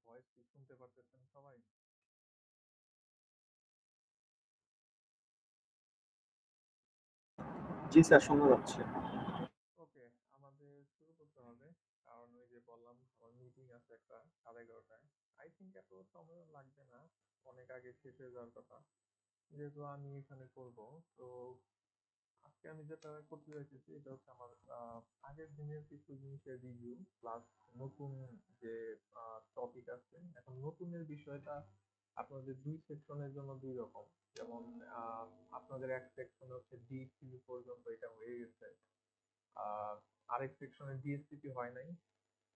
Voice কি শুনতে পারতেছেন সবাই? জি স্যার, শোনা যাচ্ছে। ওকে, আমাদের শুরু করতে হবে। কারণ ওই যে বললাম আমার মিটিং আছে একটা 11:30টায়। আই থিঙ্ক এত সময় লাগবে না, অনেক আগে শেষ হয়ে যাওয়ার কথা। যেহেতু আমি এখানে করব, তো আজকে আমি যেটা করতে চাইতেছি এটা হচ্ছে আমার আগের দিনের কিছু জিনিসের রিভিউ প্লাস নতুন যে টপিক আছে। এখন নতুনের বিষয়টা আপনাদের দুই সেকশনের জন্য দুই রকম। যেমন আহ, আপনাদের এক সেকশনে হচ্ছে ডি3 পর্যন্ত এটা হয়ে গেছে, আর আরেক সেকশনে ডিএসসিপি হয় নাই।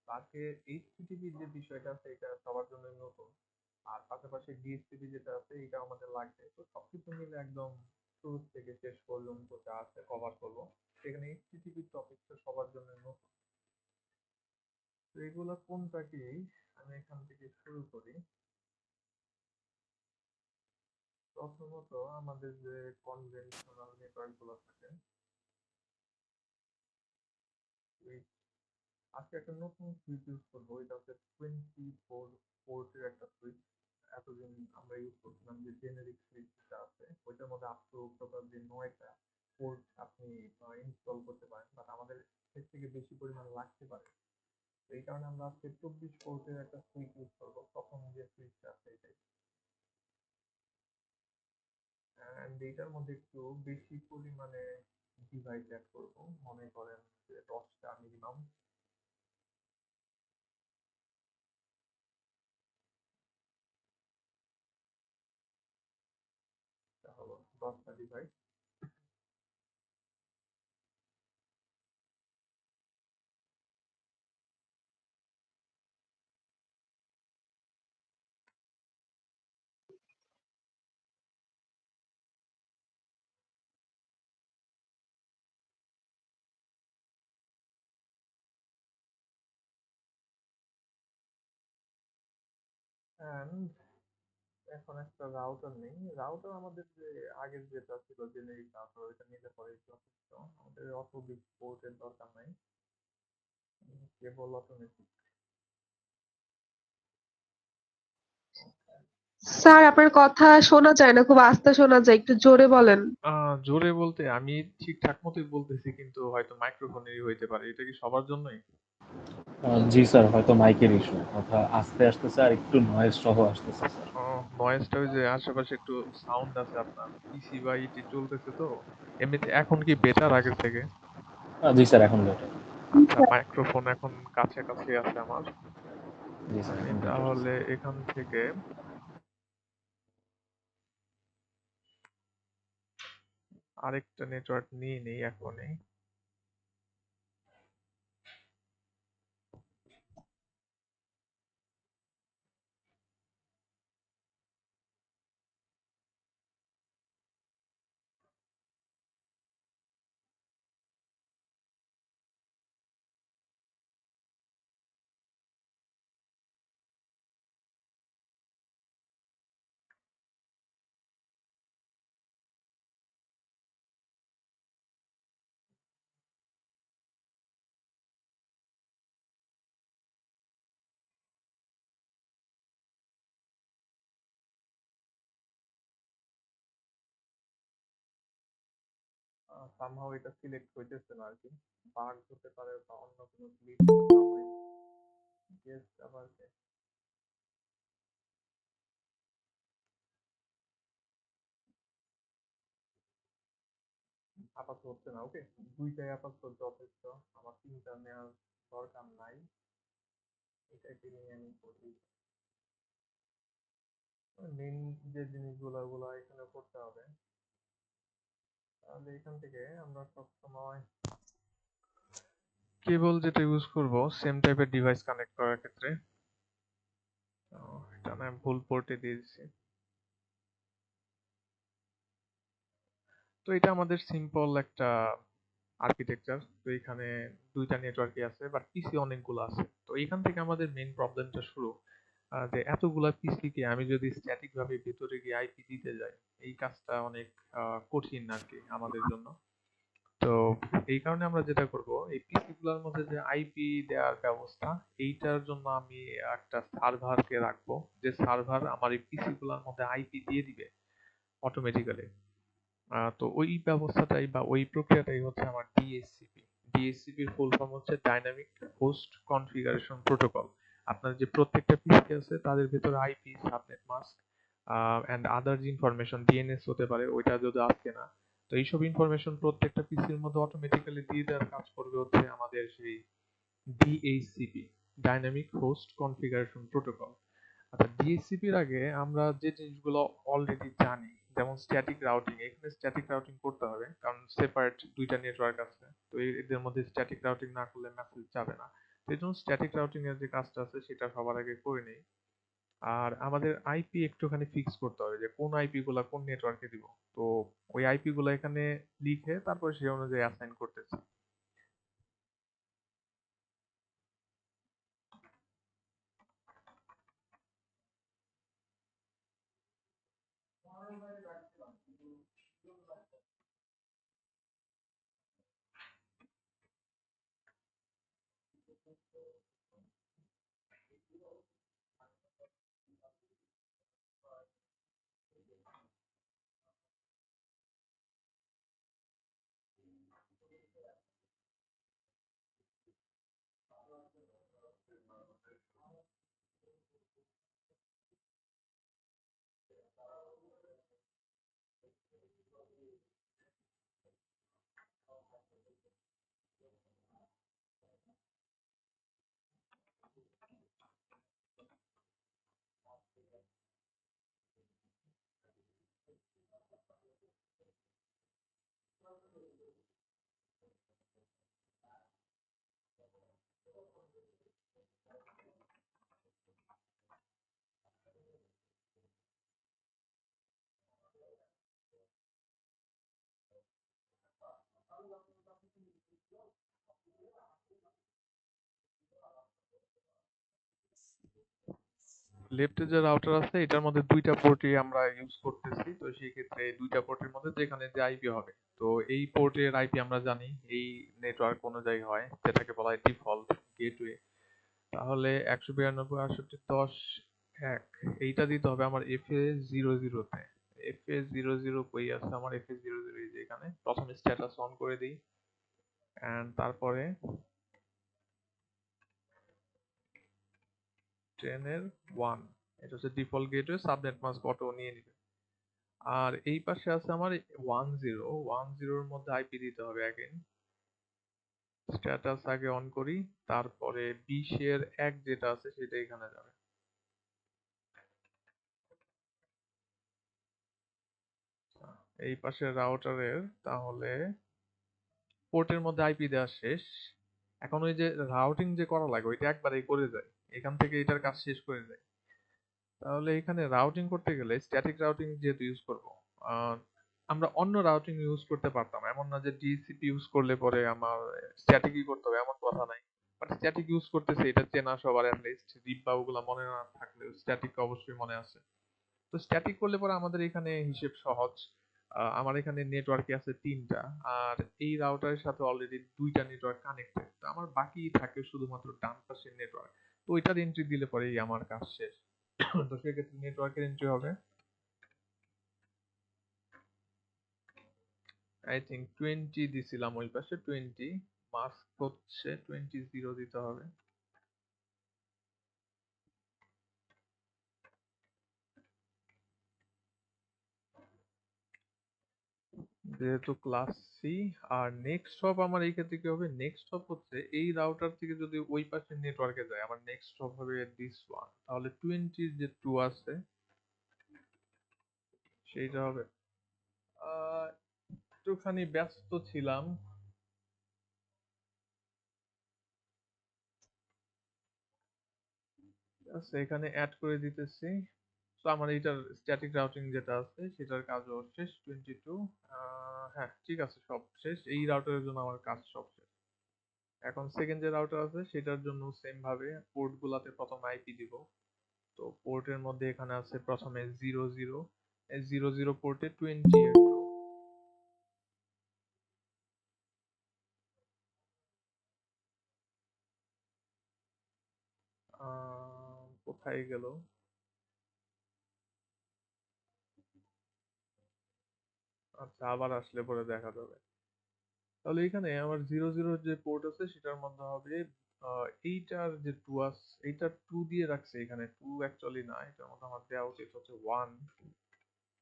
তাকে এইচটিটিপি যে বিষয়টা আছে এটা সবার জন্য নতুন, আর পাশাপাশি ডিএসসিপি যেটা আছে এটা আমাদের লাগবে। তো সবকিছু মিলে একদম শুরু থেকে শেষ পর্যন্ত যা আছে কভার করবো। সেখানে এইচটিটিপি টপিকটা সবার জন্য নতুন। তো এগুলা কোনটা কি, আমি এখান থেকে শুরু করি। প্রথমত আমাদের যে কনভেনশনাল নেটওয়ার্ক গুলো থাকে, এই আজকে একটা নতুন সুইচ ইউজ করবো। এটা হচ্ছে 24 পোর্টের একটা সুইচ। এতদিন আমরা ইউজ করছিলাম যে জেনেরিক সুইচটা আছে, ওইটার মধ্যে আপ টু টোটাল যে 9টা পোর্ট আপনি ইনস্টল করতে পারেন, বাট আমাদের এর থেকে বেশি পরিমাণ লাগতে পারে। তো এই কারণে আমরা আজকে 24 পোর্টের একটা সুইচ ইউজ করবো। প্রথম যে সুইচটা আছে এটাই, অ্যান্ড এইটার মধ্যে একটু বেশি পরিমাণে ডিভাইস অ্যাড করবো। মনে করেন যে 10টা মিনিমাম, হলো 10টা ডিভাইস। অ্যান্ড এখন একটা রাউটার নেই। রাউটার আমাদের যে আগের যেটা ছিল জেনেরিক রাউটার, ওইটা নিলে পরে যথেষ্ট। আমাদের অত বিগ পোর্টের দরকার নাই, কেবল অটোমেটিক। স্যার, আপনার কথা শোনা যায় না, খুব আস্তে শোনা যায়, একটু জোরে বলেন। জোরে বলতে আমি ঠিকঠাক মতোই বলতেছি, কিন্তু হয়তো মাইক্রোফোনেরই হইতে পারে। এটা কি সবার জন্যই? জি স্যার, হয়তো মাইকের ইস্যু, কথা আস্তে আসতেছে আর একটু নয়েজ সহ আসতেছে স্যার। নয়েজটা ওই যে আশেপাশে একটু সাউন্ড আছে, আপনার পিসি বা ইটি চলতেছে তো। এমনিতে এখন কি বেটার আগের থেকে? জি স্যার, এখন বেটার। আচ্ছা, মাইক্রোফোন এখন কাছে কাছে আছে আমার। জি স্যার, আমি এখন বেটার। তাহলে এখান থেকে আরেকটা নেটওয়ার্ক নিয়ে নেই এখনই। সামহাও এটা সিলেক্ট হইতেছে না আর কি। বাগ হতে পারে বা অন্য কোনো গ্লিচ না হয়। গেস আবার আপাতত হচ্ছে না। ওকে, দুইটাই আপাতত যথেষ্ট। আমার তিনটা নেওয়ার দরকার নাই, এটাকে নিয়ে আমি করি। মেন যে জিনিসগুলো ওগুলো এখানে করতে হবে। তাহলে এখান থেকে আমরা সবসময় কেবল যেটা ইউজ করব সেম টাইপের ডিভাইস কানেক্ট করার ক্ষেত্রে। এটা না ভুল পোর্টে দিয়ে দিচ্ছি। তো এটা আমাদের সিম্পল একটা আর্কিটেকচার। তো এখানে দুইটা নেটওয়ার্কই আছে, বাট পিসি অনেকগুলো আছে। তো এখান থেকে আমাদের মেইন প্রবলেমটা শুরু। যে এতগুলা পিসি কে আমি যদি স্ট্যাটিক ভাবে ভেতরে গিয়ে আইপি দিতে যাই, এই কাজটা অনেক কঠিন আর কি আমাদের জন্য। তো এই কারণে আমরা যেটা করব, এই পিসি গুলোর মধ্যে যে আইপি দেওয়ার ব্যবস্থা, এইটার জন্য আমি একটা সার্ভারকে রাখবো, যে সার্ভার আমার এই পিসি গুলোর মধ্যে আইপি দিয়ে দিবে অটোমেটিক্যালি। তো ওই ব্যবস্থাটাই বা ওই প্রক্রিয়াটাই হচ্ছে আমার ডিএসসিপি। ডিএসসিপির ফুল ফর্ম হচ্ছে ডাইনামিক হোস্ট কনফিগারেশন প্রোটোকল। আপনার যে প্রত্যেকটা পিসি আছে তাদের ভিতরে IP, subnet mask and other যে ইনফরমেশন, ডিএনএস হতে পারে, ওইটা যদি আসে না, তো এইসব ইনফরমেশন প্রত্যেকটা পিসির মধ্যে অটোমেটিক্যালি দিয়ে দেওয়ার কাজ করবে হচ্ছে আমাদের সেই DHCP, dynamic host configuration protocol. আচ্ছা, ডিএইচসিপির আগে আমরা যে জিনিসগুলো অলরেডি জানি, যেমন স্ট্যাটিক রাউটিং, এখানে স্ট্যাটিক রাউটিং করতে হবে কারণ সেপারেট দুইটা নেটওয়ার্ক আছে, তো এদের মধ্যে স্ট্যাটিক রাউটিং না করলে মেসেজ যাবে না। তো এই জন্য স্ট্যাটিক রাউটিং এর যে কাজটা আছে সেটা সবার আগে করে নেই। আর আমাদের আইপি একটুখানি ফিক্স করতে হবে যে কোন আইপি গুলা কোন নেটওয়ার্কে দিব। তো ওই আইপি গুলা এখানে লিখে তারপর সেই অনুযায়ী অ্যাসাইন করতেছি। লেফটে যে রাউটার আছে এটার মধ্যে দুইটা পোর্টই আমরা ইউজ করতেছি, তো সেই ক্ষেত্রে এই দুইটা পোর্টের মধ্যে যেখানে যে আইপি হবে, তো এই পোর্টের আইপি আমরা জানি এই নেটওয়ার্ক অনুযায়ী হয়, যেটাকে বলা হয় ডিফল্ট গেটওয়ে। তাহলে 192.168.10.1 এইটা দিতে হবে আমার FA00 তে। FA00 কই আছে আমার? FA00 এই যে এখানে। প্রথমে স্ট্যাটাস অন করে দিই এন্ড তারপরে 10 এর 1, এটা হচ্ছে default gateway, subnet mask auto নিয়ে নিবে। আর এই পাশে আছে আমার 10 এর মধ্যে আইপি দিতে হবে अगेन। স্ট্যাটাস আগে অন করি, তারপরে 20 এর 1 যেটা আছে সেটা এখানে যাবে। এই পাশে রাউটারের তাহলে পোর্টের মধ্যে আইপি দেওয়া শেষ। এখন ওই যে রাউটিং যে করা লাগে ওইটা একবারেই করে যায়, এখান থেকে এটার কাজ শেষ করে যায়। তাহলে এখানে রাউটিং করতে গেলে স্ট্যাটিক রাউটিং যেহেতু ইউজ করব, আমরা অন্য রাউটিং ইউজ করতে পারতাম, এমন না যে ডিসিপি ইউজ করলে পরে আমার স্ট্যাটিকই করতে হবে এমন কথা নাই। বাট স্ট্যাটিক ইউজ করতেছে এটা চেনা সবার, অ্যাটলিস্ট রিপ বা ওগুলা মনে না থাকলেও স্ট্যাটিক অবশ্যই মনে আছে। তো স্ট্যাটিক করলে পরে আমাদের এখানে হিসেব সহজ। আমার এখানে নেটওয়ার্কে আছে 3টা, আর এই রাউটারের সাথে অলরেডি 2টা নেটওয়ার্ক কানেক্টেড, তো আমার বাকি থাকে শুধুমাত্র ডান পাশের নেটওয়ার্ক। তো ওইটার এন্ট্রি দিলে পরেই আমার কাজ শেষ। তো সেক্ষেত্রে নেটওয়ার্কের এন্ট্রি হবে আই থিঙ্ক 20 দিছিলাম ওই পাশে 20, মাস্ক হচ্ছে 20 দিতে হবে। যেহেতু ক্লাস সি। আর নেক্সট হপ আমার এই ক্ষেত্রে কি হবে, নেক্সট হপ হচ্ছে এই রাউটার থেকে যদি ওই পাশের নেটওয়ার্কে যায় আমার নেক্সট হপ হবে দিস ওয়ান, তাহলে 20 যে 2 আছে সেইটা হবে। একটুখানি ব্যস্ত ছিলাম। আচ্ছা, এখানে অ্যাড করে দিতেছি। তো আমার এইটার স্ট্যাটিক রাউটিং যেটা আছে সেটার কাজও শেষ 22। হ্যাঁ ঠিক আছে, সব শেষ, এই রাউটারের জন্য আমার কাজ সব শেষ। এখন সেকেন্ড যে রাউটার আছে সেটার জন্য সেম ভাবে পোর্ট গুলাতে প্রথম আইপি দিব। তো পোর্টের মধ্যে এখানে আছে প্রথমে 00, এই 00 পোর্টে 20 এর কোথায় গেল? আচ্ছা, আবার আসলে পরে দেখা যাবে। তাহলে এখানে আমার 00 যে পোর্ট আছে সেটার মধ্যে হবে এইটার যে 2 আছে, এইটা 2 দিয়ে রাখছে এখানে। 2 অ্যাকচুয়ালি না, এটার মধ্যে আমার দেওয়া উচিত হচ্ছে 1,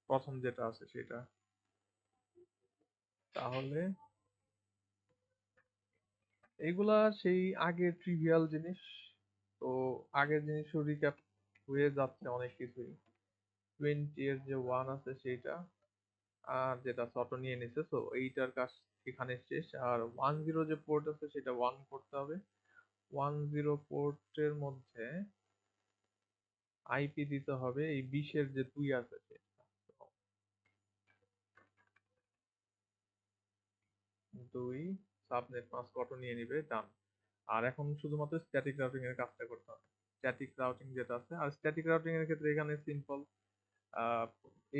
প্রথম যেটা আছে সেটা। তাহলে এগুলা সেই আগের ট্রিভিয়াল জিনিস। তো আগের জিনিসও রিক্যাপ হয়ে যাচ্ছে অনেক কিছুই। 20 এর যে 1 আছে সেইটা, আর যেটা শর্ট নিয়ে নিছে, তো এইটার কাজ এখানে শেষ। আর 10 যে পোর্ট আছে সেটা 1 করতে হবে। 10 পোর্টের মধ্যে আইপি দিতে হবে এই 20 যে 2 আছে সেটা। 2 সাবনেট মাস্ক অটো নিয়ে নিবে, ডান। আর এখন শুধুমাত্র স্ট্যাটিক রাউটিং এর কাজটা করতে হবে। স্ট্যাটিক রাউটিং যেটা আছে, আর স্ট্যাটিক রাউটিং এর ক্ষেত্রে এখানে সিম্পল,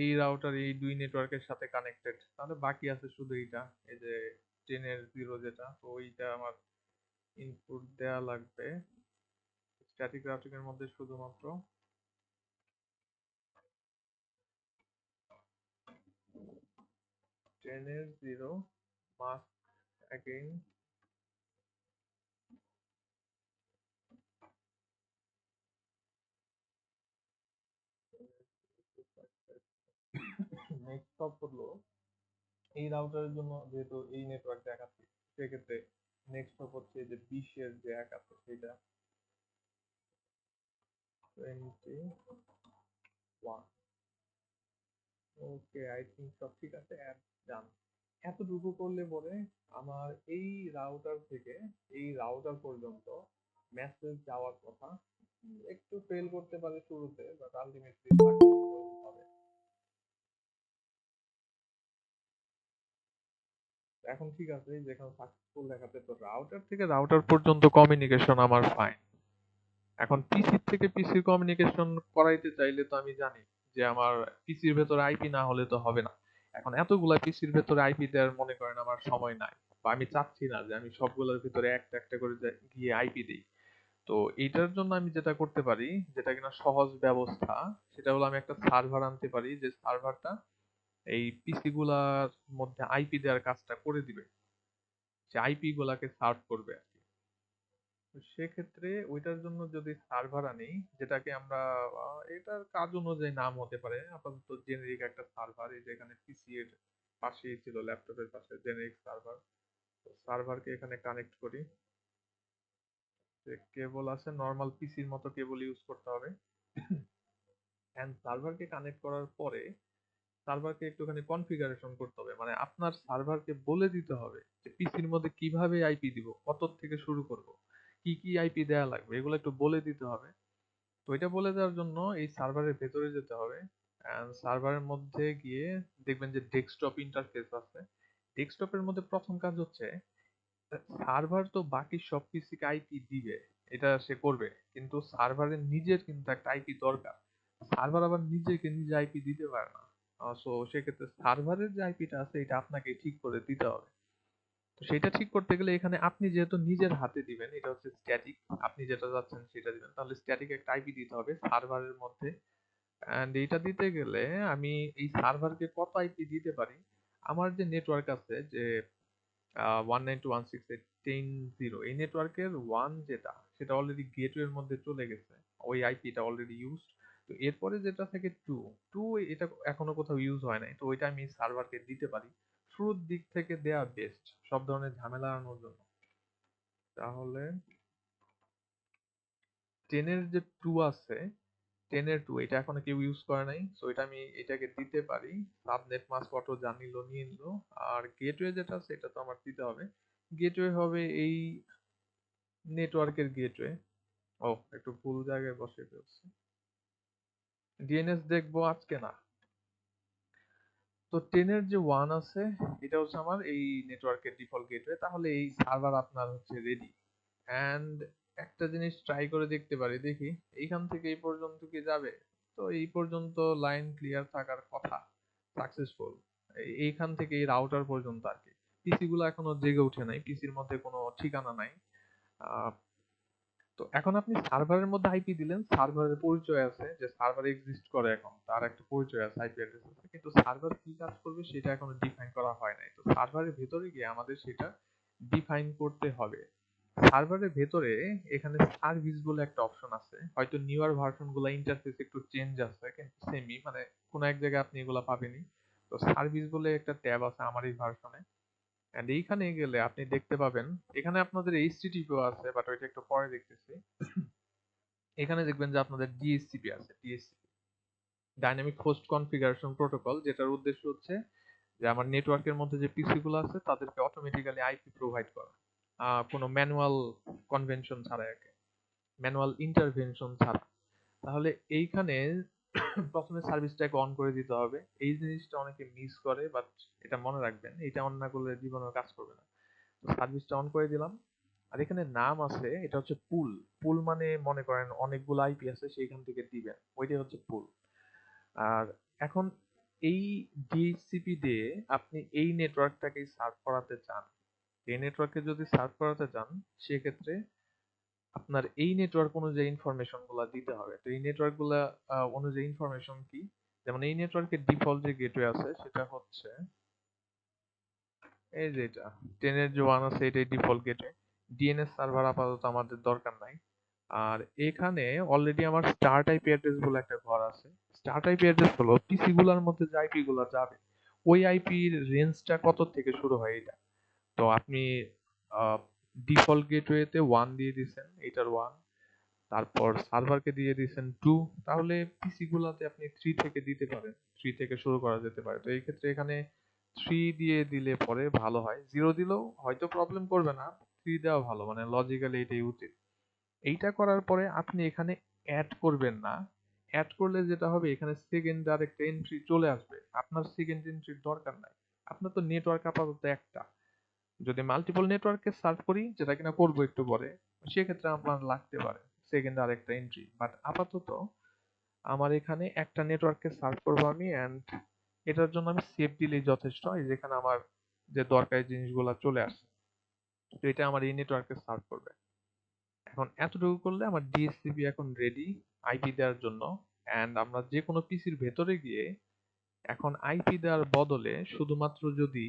এই রাউটার এই দুই নেটওয়ার্কের সাথে কানেক্টেড, তাহলে বাকি আছে শুধু এইটা, এই যে 10 এর 0 যেটা, তো ওইটা আমার ইনপুট দেয়া লাগবে স্ট্যাটিক রাউটিং এর মধ্যে শুধুমাত্র 10 এর 0 মাস্ক অ্যাগেইন নেক্সট হপ হলো এই রাউটারের জন্য, যেহেতু এই নেটওয়ার্ক দেখাচ্ছি সেক্ষেত্রে নেক্সট হপ হচ্ছে যে 20 এর যে এক আছে সেটা 21। ওকে, আই থিঙ্ক সব ঠিক আছে, অ্যাড ডান। এতটুকু করলে পরে আমার এই রাউটার থেকে এই রাউটার পর্যন্ত মেসেজ যাওয়ার কথা। একটু ফেল করতে পারে শুরুতে, বাট আলটিমেটলি হবে। এখন ঠিক আছে, যেখানে সাকসেসফুল দেখাচ্ছে, তো রাউটার থেকে রাউটার পর্যন্ত কমিউনিকেশন আমার ফাইন। এখন পিসি থেকে পিসির কমিউনিকেশন করাইতে চাইলে তো আমি জানি যে আমার পিসির ভেতরে আইপি না হলে তো হবে না। এখন এতগুলা পিসির ভেতরে আইপি দেওয়ার মনে করেন আমার সময় নাই, বা আমি চাচ্ছি না যে আমি সবগুলোর ভিতরে একটা একটা করে গিয়ে আইপি দিই। তো এইটার জন্য আমি যেটা করতে পারি, যেটা কিনা সহজ ব্যবস্থা, সেটা হলো আমি একটা সার্ভার আনতে পারি, যে সার্ভারটা এই পিসি গুলার মধ্যে আইপি দেওয়ার কাজটা করে দিবে, যে আইপি গুলাকে সার্ভ করবে আর কি। তো সেক্ষেত্রে ওইটার জন্য যদি সার্ভার আনি, যেটাকে আমরা এটার কাজ অনুযায়ী নাম হতে পারে, আপাতত জেনেরিক একটা সার্ভার, এই যেখানে পিসি এর পাশেই ছিল, ল্যাপটপের পাশে জেনেরিক সার্ভার। তো সার্ভারকে এখানে কানেক্ট করি, যে কেবল আছে নর্মাল পিসির মতো কেবল ইউজ করতে হবে। এন্ড সার্ভারকে কানেক্ট করার পরে সার্ভারকে একটুখানি কনফিগারেশন করতে হবে, মানে আপনার সার্ভারকে বলে দিতে হবে যে পিসির মধ্যে কিভাবে আইপি দিব, কত থেকে শুরু করব, কি কি আইপি দেয়া লাগবে, এগুলো একটু বলে দিতে হবে। তো এটা বলে দেওয়ার জন্য এই সার্ভারের ভেতরে যেতে হবে। সার্ভারের মধ্যে গিয়ে দেখবেন যে ডেস্কটপ ইন্টারফেস আছে। ডেস্কটপের মধ্যে প্রথম কাজ হচ্ছে, সার্ভার তো বাকি সব পিসিকে আইপি দিবে, এটা সে করবে, কিন্তু সার্ভারের নিজের কিন্তু একটা আইপি দরকার। সার্ভার আবার নিজেকে নিজে আইপি দিতে পারে না। সো সেক্ষেত্রে সার্ভারের যে আইপিটা আছে এটা আপনাকে ঠিক করে দিতে হবে। তো সেটা ঠিক করতে গেলে এখানে আপনি যেহেতু নিজের হাতে দিবেন, এটা হচ্ছে স্ট্যাটিক, আপনি যেটা চাচ্ছেন সেটা দিবেন, তাহলে স্ট্যাটিক একটা আইপি দিতে হবে সার্ভারের মধ্যে। এন্ড এইটা দিতে গেলে আমি এই সার্ভারকে কত আইপি দিতে পারি, আমার যে নেটওয়ার্ক আছে যে 192.168.10, এই নেটওয়ার্কের 1 যেটা, সেটা অলরেডি গেটওয়ের মধ্যে চলে গেছে, ওই আইপিটা অলরেডি ইউজড। তো এরপরে যেটা থেকে 2, 2 এটা এখনো কোথাও ইউজ হয় নাই, তো ওইটা আমি সার্ভারকে দিতে পারি। শুরুর দিক থেকে দেয়া বেস্ট, সব ধরনের ঝামেলা এড়ানোর জন্য। তাহলে 10 এর যে 2 আছে, 10 এর 2 এটা এখনো কেউ ইউজ করে নাই, সো এটা আমি এটাকে দিতে পারি। সাবনেট মাস্ক অটো যা নিল নিয়ে নিল। আর গেটওয়ে যেটা আছে এটা তো আমার দিতে হবে। গেটওয়ে হবে এই নেটওয়ার্কের গেটওয়ে। ও, একটু ভুল জায়গায় বসে ফেলছি। ডিএনএস দেখবো আজকে না। তো 10 এর যে 1 আছে এটা হচ্ছে আমার এই নেটওয়ার্কের ডিফল্ট গেটওয়ে, তাহলে এই সার্ভার আপনার হচ্ছে রেডি। এন্ড একটা জিনিস ট্রাই করে দেখতে পারি, দেখি এইখান থেকে এই পর্যন্ত কি যাবে। তো এই পর্যন্ত লাইন ক্লিয়ার থাকার কথা, সাকসেসফুল। এইখান থেকে এই রাউটার পর্যন্ত আর কি। পিসি গুলো এখনো জেগে উঠে নাই, পিসির মধ্যে কোনো ঠিকানা নাই। তো এখন আপনি সার্ভারের মধ্যে আইপি দিলেন, সার্ভারের পরিচয় আছে যে সার্ভার এক্সিস্ট করে, এখন তার একটা পরিচয় আছে, আইপি অ্যাড্রেস আছে, কিন্তু সার্ভার কি কাজ করবে সেটা এখনো ডিফাইন করা হয় নাই। তো সার্ভারের ভেতরে গিয়ে আমাদের সেটা ডিফাইন করতে হবে। সার্ভারের ভেতরে এখানে সার্ভিস বলে একটা অপশন আছে, হয়তো নিউয়ার ভার্সন গুলা ইন্টারফেস একটু চেঞ্জ আছে, কিন্তু সেমই, মানে কোনো এক জায়গায় আপনি এগুলা পাবেনই। তো সার্ভিস বলে একটা ট্যাব আছে আমার এই ভার্সনে, এন্ড এইখানে গেলে আপনি দেখতে পাবেন এখানে আপনাদের এইচটিটিপিও আছে, বাট ওইটা একটু পরে দেখতেছি। এখানে দেখবেন যে আপনাদের ডিএসসিপি আছে, DSCP dynamic host configuration protocol, যেটার উদ্দেশ্য হচ্ছে যে আমার নেটওয়ার্কের মধ্যে যে পিসি গুলো আছে তাদেরকে অটোমেটিক্যালি আইপি প্রোভাইড করা, কোনো ম্যানুয়াল কনভেনশন ছাড়া, ম্যানুয়াল ইন্টারভেনশন ছাড়া। তাহলে এইখানে প্রথমে সার্ভিসটাকে অন করে দিতে হবে। এই জিনিসটা অনেকে মিস করে, বাট এটা মনে রাখবেন, এটা অন না করলে জীবনেও কাজ করবে না। তো সার্ভিসটা অন করে দিলাম। আর এখানে নাম আছে, এটা হচ্ছে পুল। পুল মানে মনে করেন অনেকগুলো আইপি আছে, সেইখান থেকে দিবেন, ওইটাই হচ্ছে পুল। আর এখন এই ডিএইচসিপি দিয়ে আপনি এই নেটওয়ার্কটাকেই সার্ভ করাতে চান। এই নেটওয়ার্কে যদি সার্ভ করাতে চান, সেক্ষেত্রে আপনার এই নেটওয়ার্ক অনুযায়ী ইনফরমেশন গুলা দিতে হবে। তো এই নেটওয়ার্ক গুলা অনুযায়ী ইনফরমেশন কি, যেমন এই নেটওয়ার্কের ডিফল্ট যে গেটওয়ে আছে সেটা হচ্ছে এই যে এটা 10 এর যে ওয়ান আছে, এটাই ডিফল্ট গেটওয়ে। ডিএনএস সার্ভার আপাতত আমাদের দরকার নাই। আর এখানে অলরেডি আমার স্টার্ট আইপি অ্যাড্রেস বলে একটা ঘর আছে। স্টার্ট আইপি অ্যাড্রেস হলো পিসি গুলার মধ্যে যে আইপি গুলা যাবে, ওই আইপির রেঞ্জটা কত থেকে শুরু হয় এটা। তো আপনি ডিফল্ট গেটওয়েতে 1 দিয়ে দিছেন, এটার 1, তারপর সার্ভারকে দিয়ে দিয়েছেন 2, তাহলে পিসি গুলাতে আপনি 3 থেকে দিতে পারেন, 3 থেকে শুরু করা যেতে পারে। তো এই ক্ষেত্রে এখানে 3 দিয়ে দিলে পরে ভালো হয়, 0 দিলেও হয়তো প্রবলেম করবে না, 3 দেওয়া ভালো, মানে লজিক্যালি এটাই উচিত। এইটা করার পরে আপনি এখানে অ্যাড করবেন না। অ্যাড করলে যেটা হবে, এখানে সেকেন্ড আর একটা এন্ট্রি চলে আসবে, আপনার সেকেন্ড এন্ট্রির দরকার নাই। আপনার তো নেটওয়ার্ক আপাতত একটা। যদি মাল্টিপল নেটওয়ার্কে সার্ভ করি, যেটা কিনা করবো একটু পরে, সেক্ষেত্রে আমার লাগতে পারে সেকেন্ড আর একটা এন্ট্রি, বাট আপাতত আমার এখানে একটা নেটওয়ার্কে সার্ভ করবো আমি, এন্ড এটার জন্য আমি সেভ দিলেই যথেষ্ট। এই যেখানে আমার যে দরকারি জিনিসগুলো চলে আসে, তো এটা আমার এই নেটওয়ার্কে সার্ভ করবে। এখন এতটুকু করলে আমার ডিএসসিপি এখন রেডি আইপি দেওয়ার জন্য। এন্ড আমরা যে কোনো পিসির ভেতরে গিয়ে এখন আইপি দেওয়ার বদলে শুধুমাত্র যদি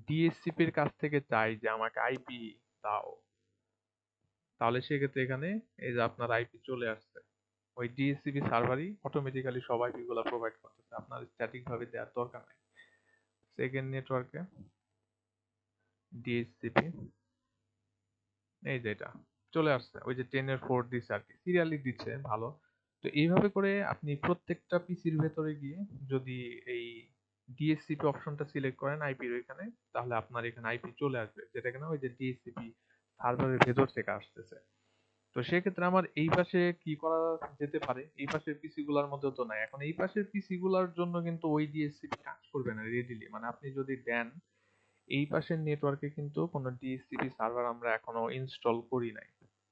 ডিএসসিপির কাছ থেকে চাই যে আমাকে আইপি দাও, তাহলে সেক্ষেত্রে এখানে এই যে আপনার আইপি চলে আসছে, ওই ডিএসসিপি সার্ভারই অটোমেটিক্যালি সব আইপি গুলা প্রোভাইড করতেছে, আপনার স্ট্যাটিক ভাবে দেওয়ার দরকার নাই। সেকেন্ড নেটওয়ার্কে ডিএসসিপি, এই যে এটা চলে আসছে, ওই যে 10 এর 4 দিচ্ছে আর কি, সিরিয়ালি দিচ্ছে, ভালো। তো এইভাবে করে আপনি প্রত্যেকটা পিসির ভেতরে গিয়ে যদি এই ডিএসসিপি অপশনটা সিলেক্ট করেন আইপির ওইখানে, তাহলে আপনার এখানে আইপি চলে আসবে, যেটা কিনা ওই যে ডিএসসিপি সার্ভারের ভেতর থেকে আসতেছে। তো সেক্ষেত্রে আমার এই পাশে কি করা যেতে পারে, এই পাশের পিসি গুলার মধ্যে তো নাই, এখন এই পাশের পিসি গুলার জন্য কিন্তু ওই ডিএসসিপি কাজ করবে না রেডিলি, মানে আপনি যদি দেন, এই পাশের নেটওয়ার্কে কিন্তু কোনো ডিএসসিপি সার্ভার আমরা এখনো ইনস্টল করি নাই।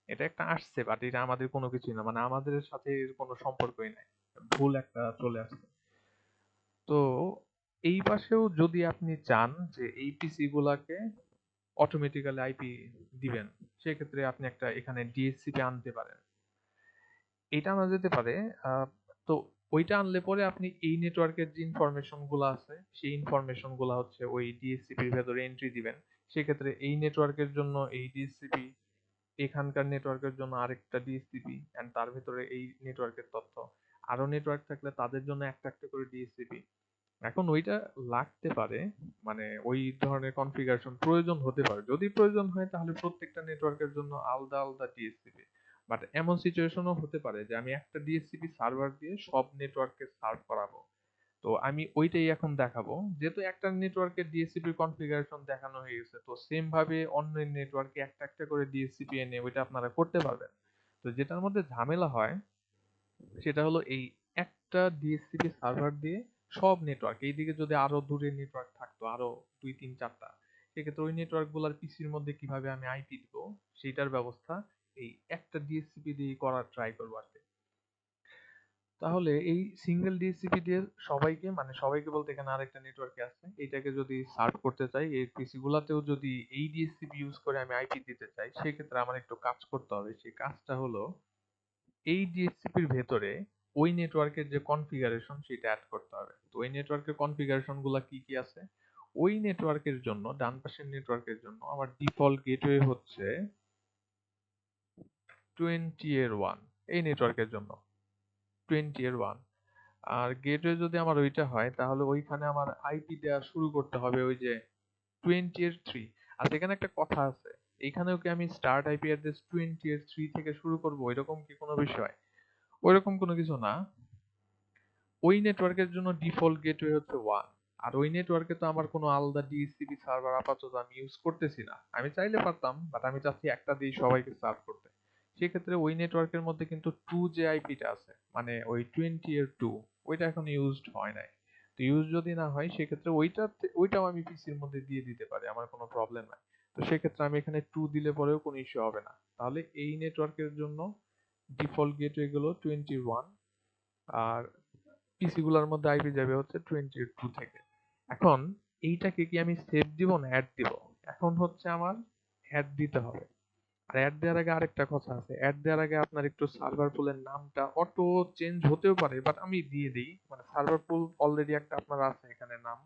এটা একটা আসছে, বাট এটা আমাদের কোনো কিছুই না, মানে আমাদের সাথে এর কোনো সম্পর্কই নাই, ভুল একটা চলে আসছে। তো এই পাশেও যদি আপনি চান যে এই পিসি গুলাকে অটোমেটিক্যালি আইপি দিবেন, সেক্ষেত্রে আপনি একটা এখানে ডিএসসিপি আনতে পারেন। এটা আনা যেতে পারে। তো ওইটা আনলে পরে আপনি এই নেটওয়ার্কের যে ইনফরমেশন গুলো আছে, সেই ইনফরমেশন গুলো হচ্ছে ওই ডিএসসিপির ভেতরে এন্ট্রি দিবেন। সেক্ষেত্রে এই নেটওয়ার্কের জন্য এই ডিএসসিপি, এখানকার নেটওয়ার্কের জন্য আরেকটা ডিএসসিপি, এন্ড তার ভেতরে এই নেটওয়ার্কের তথ্য। আরো নেটওয়ার্ক থাকলে তাদের জন্য একটা একটা করে ডিএসসিপি। এখন ওইটা লাগতে পারে, মানে ওই ধরনের কনফিগারেশন প্রয়োজন হতে পারে, যদি প্রয়োজন হয় তাহলে প্রত্যেকটা নেটওয়ার্কের জন্য আলাদা আলাদা ডিএসসিপি। বাট এমন সিচুয়েশনও হতে পারে যে আমি একটা ডিএসসিপি সার্ভার দিয়ে সব নেটওয়ার্ককে সার্ভ করাবো, তো আমি ওইটাই এখন দেখাবো। যেহেতু একটা নেটওয়ার্কের ডিএসসিপি কনফিগারেশন দেখানো হয়ে গেছে, তো সেম ভাবে অন্য নেটওয়ার্কে একটা একটা করে ডিএসসিপি এনে ওইটা আপনারা করতে পারবেন। তো যেটার মধ্যে ঝামেলা হয় সেটা হলো এই একটা ডিএসসিপি সার্ভার দিয়ে সব নেটওয়ার্ক, এইদিকে যদি আরো দূরের নেটওয়ার্ক থাকতো আরো 2 3 4টা, সেক্ষেত্রে ওই নেটওয়ার্ক গুলার পিসির মধ্যে কিভাবে আমি আইপি দিব সেইটার ব্যবস্থা এই একটা ডিএসসিপি দিয়ে করার ট্রাই করবো আর কি। তাহলে এই সিঙ্গেল ডিএসসিপি দিয়ে সবাইকে বলতে এখানে আরেকটা নেটওয়ার্কে আছে, এটাকে যদি সার্ভ করতে চাই, এই পিসি গুলাতেও যদি এই ডিএসসিপি ইউজ করে আমি আইপি দিতে চাই, সেক্ষেত্রে আমার একটু কাজ করতে হবে। সেই কাজটা হলো এই ডিএসসিপির ভেতরে ওই নেটওয়ার্কের যে কনফিগারেশন সেটা অ্যাড করতে হবে। তো ওই নেটওয়ার্কের কনফিগারেশন গুলা কি কি আছে? ওই নেটওয়ার্কের জন্য, ডান পাশের নেটওয়ার্কের জন্য আমার ডিফল্ট গেটওয়ে হচ্ছে 20 এর 1, এই নেটওয়ার্কের জন্য 20 এর 1। আর গেটওয়ে যদি আমার ওইটা হয়, তাহলে ওইখানে আমার আইপি দেওয়া শুরু করতে হবে ওই যে 20 এর 3। আর সেখানে একটা কথা আছে, এইখানেও কি আমি স্টার্ট আইপি অ্যাড্রেস 20 এর 3 থেকে শুরু করব, এরকম কি কোনো বিষয়? ওইরকম কোনো কিছু না। ওই নেটওয়ার্কের জন্য ডিফল্ট গেটওয়ে হচ্ছে 1। আর ওই নেটওয়ার্কে তো আমার কোনো আলাদা ডিএসসিপি সার্ভার আপাতত আমি ইউজ করতেছি না। আমি চাইলে পারতাম, বাট আমি চাচ্ছি একটা দিয়ে সবাইকে সার্ভ করতে। সেক্ষেত্রে ওই নেটওয়ার্কের মধ্যে কিন্তু 2 যে আইপিটা আছে, মানে ওই 20 এর 2, ওইটা এখন ইউজড হয় নাই। তো ইউজ যদি না হয়, সেক্ষেত্রে ওইটাও আমি পিসির মধ্যে দিয়ে দিতে পারি, আমার কোনো প্রবলেম নাই। তো সেক্ষেত্রে আমি এখানে 2 দিলে পরেও কোনো ইস্যু হবে না। তাহলে এই নেটওয়ার্কের জন্য ডিফল্ট গেটওয়ে গুলো 21, আর পিসি গুলার মধ্যে আইপি যাবে হচ্ছে 20 এর 2 থেকে। এখন এইটাকে কি আমি সেভ দিব না অ্যাড দিব? এখন হচ্ছে আমার অ্যাড দিতে হবে। আর অ্যাড দেওয়ার আগে আরেকটা কথা আছে, অ্যাড দেওয়ার আগে আপনার একটু সার্ভার পুলের নামটা অটো চেঞ্জ হতেও পারে, বাট আমি দিয়ে দিই। মানে সার্ভার পুল অলরেডি একটা আপনার আছে এখানে নাম,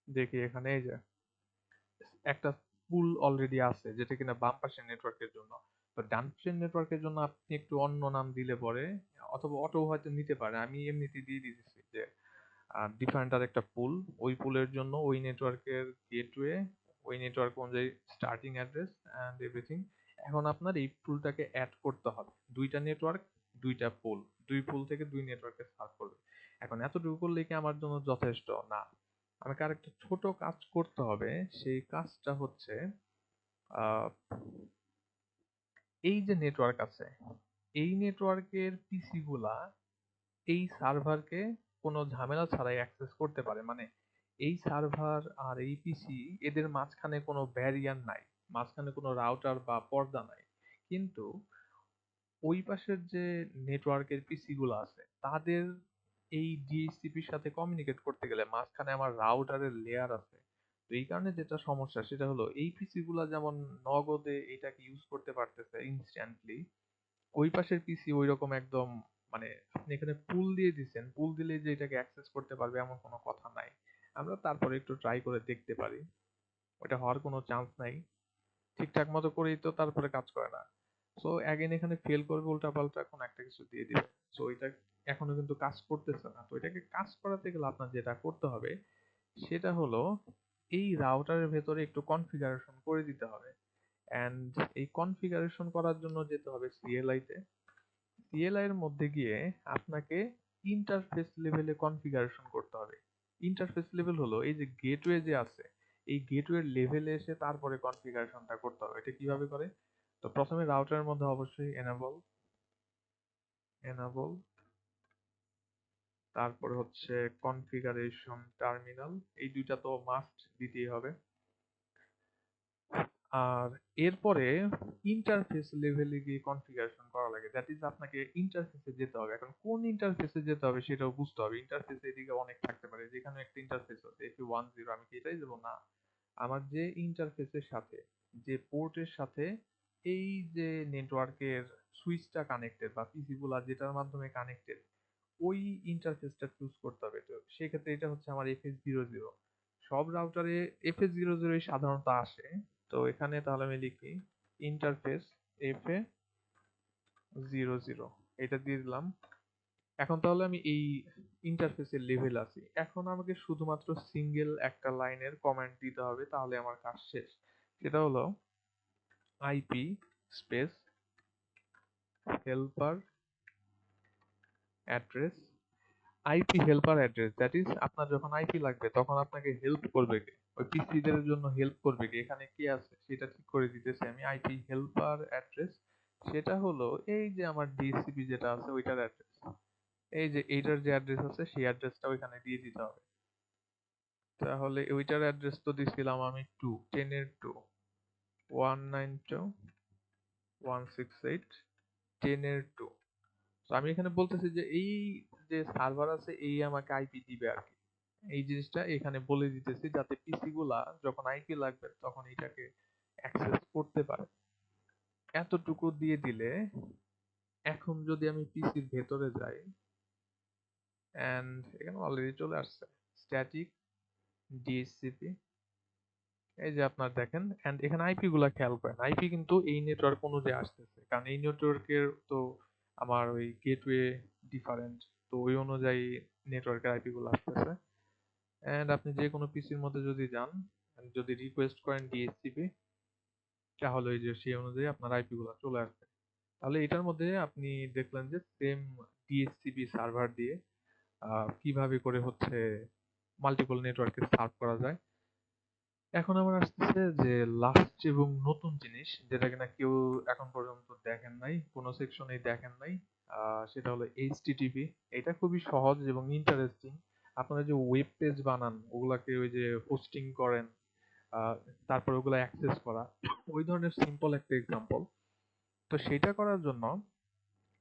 দেখি এখানে এই যে একটা পুল অলরেডি আছে, যেটা কিনা বাম পাশের নেটওয়ার্কের জন্য। তো ডান পাশের নেটওয়ার্কের জন্য আপনি একটু অন্য নাম দিলে পরে, অথবা অটো হয়তো নিতে পারে, আমি এমনিতে দিয়ে দিতেছি যে ডিফারেন্ট আর একটা পুল, ওই পুলের জন্য ওই নেটওয়ার্কের গেটওয়ে, ওই নেটওয়ার্ক অনুযায়ী স্টার্টিং অ্যাড্রেস অ্যান্ড এভরিথিং। এখন আপনার এই পুলটাকে অ্যাড করতে হবে, দুইটা নেটওয়ার্ক, দুইটা পুল, দুই পুল থেকে দুই নেটওয়ার্কে সার্ভ করবে। এখন এতটুকু করলে কি আমার জন্য যথেষ্ট না? আমাকে আরেকটা ছোট কাজ করতে হবে। সেই কাজটা হচ্ছে আহ, এই যে নেটওয়ার্ক আছে, এই নেটওয়ার্কের পিসি গুলা এই সার্ভারকে কোনো ঝামেলা ছাড়াই অ্যাক্সেস করতে পারে। মানে এই সার্ভার আর এই পিসি, এদের মাঝখানে কোনো ব্যারিয়ার নাই, মাঝখানে কোনো রাউটার বা পর্দা নাই। কিন্তু ওই পাশের যে নেটওয়ার্কের পিসি গুলো আছে, তাদের এই ডিএইচসিপির সাথে কমিউনিকেট করতে গেলে মাঝখানে আমার রাউটারের লেয়ার আছে। তো এই কারণে যেটা সমস্যা সেটা হলো, এই পিসি গুলা যেমন নগদে এটাকে ইউজ করতে পারতেছে ইনস্ট্যান্টলি, ওই পাশের পিসি ওইরকম একদম, মানে আপনি এখানে পুল দিয়ে দিচ্ছেন, পুল দিলে যে এটাকে অ্যাক্সেস করতে পারবে এমন কোনো কথা নাই। আমরা তারপরে একটু ট্রাই করে দেখতে পারি, ওটা হওয়ার কোনো চান্স নাই। ঠিকঠাক মতো করেই তো তারপরে কাজ করে না। সো অ্যাগেন এখানে ফেল করবে, উল্টাপাল্টা কোনো একটা কিছু দিয়ে দিবে। সো এটা এখনো কিন্তু কাজ করতেছে না। তো এটাকে কাজ করাতে গেলে আপনার যেটা করতে হবে সেটা হলো, এই রাউটারের ভেতরে একটু কনফিগারেশন করে দিতে হবে। অ্যান্ড এই কনফিগারেশন করার জন্য যেতে হবে সিএলআই তে। সিএলআই এর মধ্যে গিয়ে আপনাকে ইন্টারফেস লেভেলে কনফিগারেশন করতে হবে। ইন্টারফেস লেভেল হলো এই যে গেটওয়ে যে আছে, এই গেটওয়ের লেভেলে এসে তারপরে কনফিগারেশনটা করতে হবে। এটা কিভাবে করে? তো প্রথমে রাউটারের মধ্যে অবশ্যই এনেবল, এনেবল, তারপরে হচ্ছে কনফিগারেশন টার্মিনাল, এই দুইটা তো মাস্ট দিতেই হবে। আর এরপরে ইন্টারফেস লেভেলে গিয়ে কনফিগারেশন করা লাগে, দ্যাট ইজ আপনাকে ইন্টারফেসে যেতে হবে। এখন কোন ইন্টারফেসে যেতে হবে সেটাও বুঝতে হবে। ইন্টারফেস এদিকে অনেক থাকতে পারে, যেখানে একটা ইন্টারফেস আছে FE10, আমি কি এটাই দেবো না? আমার যে ইন্টারফেসের সাথে, যে পোর্টের সাথে এই যে নেটওয়ার্কের সুইচটা কানেক্টেড বা পিসি গুলা যেটার মাধ্যমে কানেক্টেড, ওই ইন্টারফেসটা চুজ করতে হবে। তো সেক্ষেত্রে এটা হচ্ছে আমার FS00। সব রাউটারে FS00 সাধারণত আসে। তো এখানে তাহলে আমি লিখি ইন্টারফেস FA00, এটা দিয়ে দিলাম। এখন তাহলে আমি এই ইন্টারফেসের লেভেল আছি। এখন আমাকে শুধুমাত্র সিঙ্গেল একটা লাইনের কমান্ড দিতে হবে, তাহলে আমার কাজ শেষ। সেটা হলো IP space helper address. IP helper address, that is আপনার যখন আইপি লাগবে তখন আপনাকে হেল্প করবে কে, ওই পিসিদের জন্য হেল্প করবে কে, এখানে কি আছে সেটা ঠিক করে দিতেছি আমি। আইপি হেল্পার অ্যাড্রেস, সেটা হলো এই যে আমার ডিএসসিপি যেটা আছে ওইটার অ্যাড্রেস। এই যে এইটার যে অ্যাড্রেস আছে সেই অ্যাড্রেসটা ওইখানে দিয়ে দিতে হবে। তাহলে ওইটার অ্যাড্রেস তো দিছিলাম আমি 10 এর 2, 192.168, 10 এর 2। তো আমি এখানে বলতেছি যে এই যে সার্ভার আছে এই আমাকে আইপি দিবে আর কি। এই জিনিসটা এখানে বলে দিতেছি যাতে পিসি গুলা যখন আইপি লাগবে তখন এটাকে অ্যাক্সেস করতে পারে। এতটুকু দিয়ে দিলে এখন যদি আমি পিসির ভেতরে যাই এন্ড এখানে অলরেডি চলে আসছে স্ট্যাটিক ডিএসসিপি, এই যে আপনার দেখেন এন্ড এখানে আইপি গুলা খেয়াল করেন, আইপি কিন্তু এই নেটওয়ার্ক অনুযায়ী আসতেছে কারণ এই নেটওয়ার্কের তো আমার ওই গেটওয়ে ডিফারেন্ট, তো ওই অনুযায়ী নেটওয়ার্কের আইপি গুলো আসতেছে। এন্ড আপনি যে কোনো পিসির মধ্যে যদি যান and যদি রিকোয়েস্ট করেন ডিএসসিপি তাহলে ওই যে সেই অনুযায়ী আপনার আইপি গুলো চলে আসবে। তাহলে এটার মধ্যে আপনি দেখলেন যে সেম ডিএসসিপি সার্ভার দিয়ে কিভাবে করে হচ্ছে মাল্টিপল নেটওয়ার্কে সার্ভ করা যায়। এখন আমার আসতেছে যে লাস্ট এবং নতুন জিনিস যেটা কিনা কেউ এখন পর্যন্ত দেখেন নাই, কোনো সেকশনেই দেখেন নাই, সেটা হলো এইচটিটিপি। এটা খুবই সহজ এবং ইন্টারেস্টিং। আপনারা যে ওয়েব পেজ বানান ওগুলাকে ওই যে হোস্টিং করেন, আহ, তারপর ওগুলা অ্যাক্সেস করা, ওই ধরনের সিম্পল একটা এক্সাম্পল। তো সেটা করার জন্য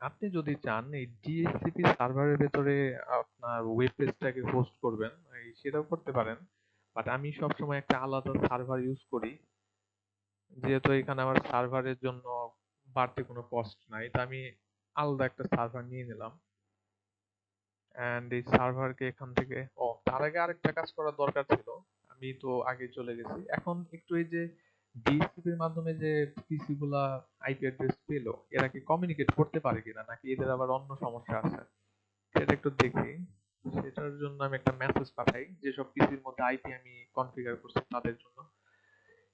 আপনি যদি চান এই ডিএসসিপি সার্ভারের ভেতরে আপনার ওয়েব পেজটাকে হোস্ট করবেন, সেটাও করতে পারেন। বাট আমি সবসময় একটা আলাদা সার্ভার ইউজ করি, যেহেতু এখানে আমার সার্ভারের জন্য বাড়তি কোনো কস্ট নাই, তা আমি আলাদা একটা সার্ভার নিয়ে নিলাম। এন্ড এই সার্ভারকে এখান থেকে, তার আগে আরেকটা কাজ করার দরকার ছিল, আমি তো আগে চলে গেছি। এখন একটু এই যে ডিএসসিপির মাধ্যমে যে পিসি গুলা আইপি অ্যাড্রেস পেলো, এরা কি কমিউনিকেট করতে পারে কিনা নাকি এদের আবার অন্য সমস্যা আছে সেটা একটু দেখি। সেটার জন্য আমি একটা মেসেজ পাঠাই যেসব পিসির মধ্যে আইপি আমি কনফিগার করছি তাদের জন্য।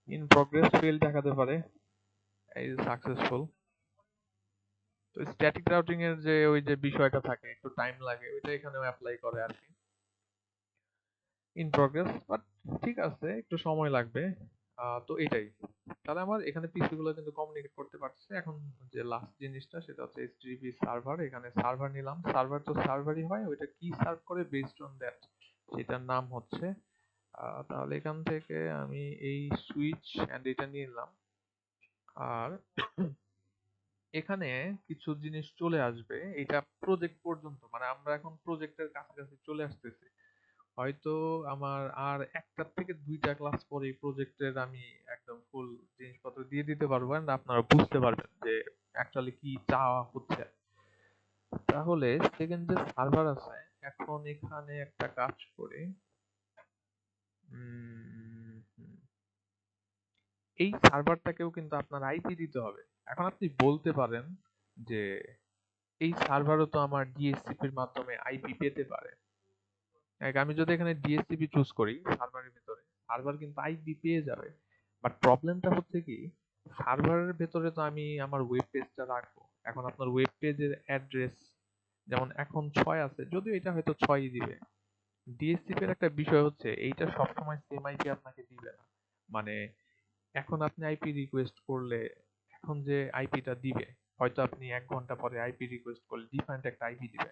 ইন প্রগ্রেস ফেল দেখাতে পারে, এই সাকসেসফুল। তো স্ট্যাটিক রাউটিং এর যে ওই যে বিষয়টা থাকে একটু টাইম লাগে, ওইটা এখানেও অ্যাপ্লাই করে আর কি। ইন প্রগ্রেস, বাট ঠিক আছে একটু সময় লাগবে। তো এটাই, তাহলে আমার এখানে পিসি গুলো কিন্তু কমিউনিকেট করতে পারছে। এখন যে লাস্ট জিনিসটা সেটা হচ্ছে এইচটিটিপি সার্ভার। এখানে সার্ভার নিলাম, সার্ভার তো সার্ভারই হয়, ওইটা কি সার্ভ করে বেসড অন দ্যাট সেটার নাম হচ্ছে তাহলে এখান থেকে আমি এই সুইচ এন্ড এটা নিয়ে নিলাম। আর এখানে কিছু জিনিস চলে আসবে, এটা প্রজেক্ট পর্যন্ত, মানে আমরা এখন প্রজেক্টের কাছাকাছি চলে আসতেছি। হয়তো আমার আর একটার থেকে দুইটা ক্লাস পরে প্রজেক্টের আমি একদম ফুল জিনিসপত্র দিয়ে দিতে পারবো and আপনারা বুঝতে পারবেন যে অ্যাকচুয়ালি কি চাওয়া হচ্ছে। তাহলে সেকেন্ড যে সার্ভার আছে, এখন এখানে একটা কাজ করি। উম, এই সার্ভারটাকেও কিন্তু আপনার আইপি দিতে হবে। এখন আপনি বলতে পারেন যে এই সার্ভারও তো আমার ডিএসসিপির মাধ্যমে আইপি পেতে পারে। আমি যদি এখানে ডিএসসিপি চুজ করি সার্ভারের ভিতরে, সার্ভার কিন্তু আইপি পেয়ে যাবে। বাট প্রবলেমটা হচ্ছে কি, সার্ভারের ভেতরে তো আমি আমার ওয়েব পেজটা রাখবো। এখন আপনার ওয়েব পেজের অ্যাড্রেস যেমন এখন 6 আছে, যদিও এটা হয়তো 6ই দিবে। ডিএসসিপি এর একটা বিষয় হচ্ছে এইটা সবসময় সেম আইপি আপনাকে দিবে না। মানে এখন আপনি আইপি রিকোয়েস্ট করলে এখন যে আইপিটা দিবে, হয়তো আপনি 1 ঘন্টা পরে আইপি রিকোয়েস্ট করলে ডিফারেন্ট একটা আইপি দিবে।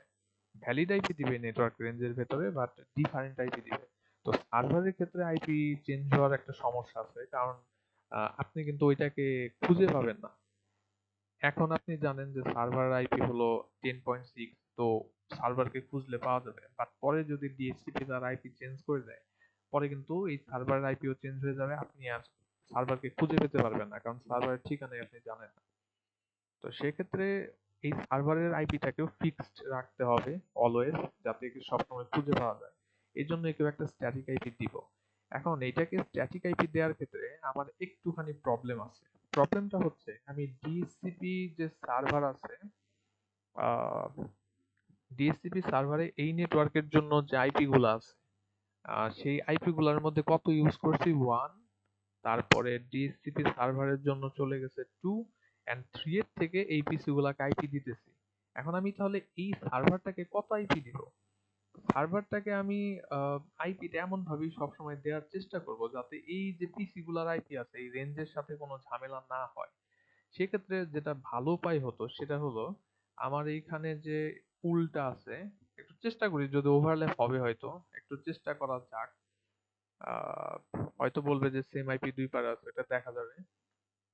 ভ্যালিড আইপি দিবে নেটওয়ার্ক রেঞ্জের ভেতরে, বাট ডিফারেন্ট আইপি দিবে। তো সার্ভারের ক্ষেত্রে আইপি চেঞ্জ হওয়ার একটা সমস্যা আছে, কারণ আপনি কিন্তু ওইটাকে খুঁজে পাবেন না। এখন আপনি জানেন যে সার্ভার আইপি হলো 10.6, তো সার্ভারকে খুঁজলে পাওয়া যাবে। বাট পরে যদি ডিএসসিপি তার আইপি চেঞ্জ করে দেয়, পরে কিন্তু এই সার্ভারের আইপিও চেঞ্জ হয়ে যাবে, আপনি আর সার্ভারকে খুঁজে পেতে পারবেন না কারণ সার্ভারের ঠিকানাই আপনি জানেন না। তো সেক্ষেত্রে এই সার্ভারের আইপিটাকেও ফিক্সড রাখতে হবে অলওয়েজ, যাতে কি সবসময় খুঁজে পাওয়া যায়। এই জন্য কেউ একটা স্ট্যাটিক আইপি দিব। এখন এটাকে স্ট্যাটিক আইপি দেওয়ার ক্ষেত্রে আমার একটুখানি প্রবলেম আছে। প্রবলেমটা হচ্ছে আমি ডিএসসিপি যে সার্ভার আছে, ডিএসসিপি সার্ভারে এই নেটওয়ার্কের জন্য যে আইপি গুলো আছে, সেই আইপি গুলার মধ্যে কত ইউজ করছি 1, তারপরে ডিএসসিপি সার্ভারের জন্য চলে গেছে 2 এন্ড 3 এর থেকে এই পিসি গুলাকে আইপি দিতেছি। এখন আমি তাহলে এই সার্ভারটাকে কত আইপি দিব? সার্ভারটাকে আমি আইপিটা এমন ভাবেই সবসময় দেওয়ার চেষ্টা করব যাতে এই যে পিসি গুলার আইপি আছে এই রেঞ্জের সাথে কোনো ঝামেলা না হয়। সেক্ষেত্রে যেটা ভালো উপায় হতো সেটা হলো আমার এইখানে যে পুলটা আছে, একটু চেষ্টা করি, যদি ওভারল্যাপ হবে হয়তো একটু চেষ্টা করা যাক। আহ হয়তো বলবে যে সেম আইপি 2 পার আছে, এটা দেখা যাবে।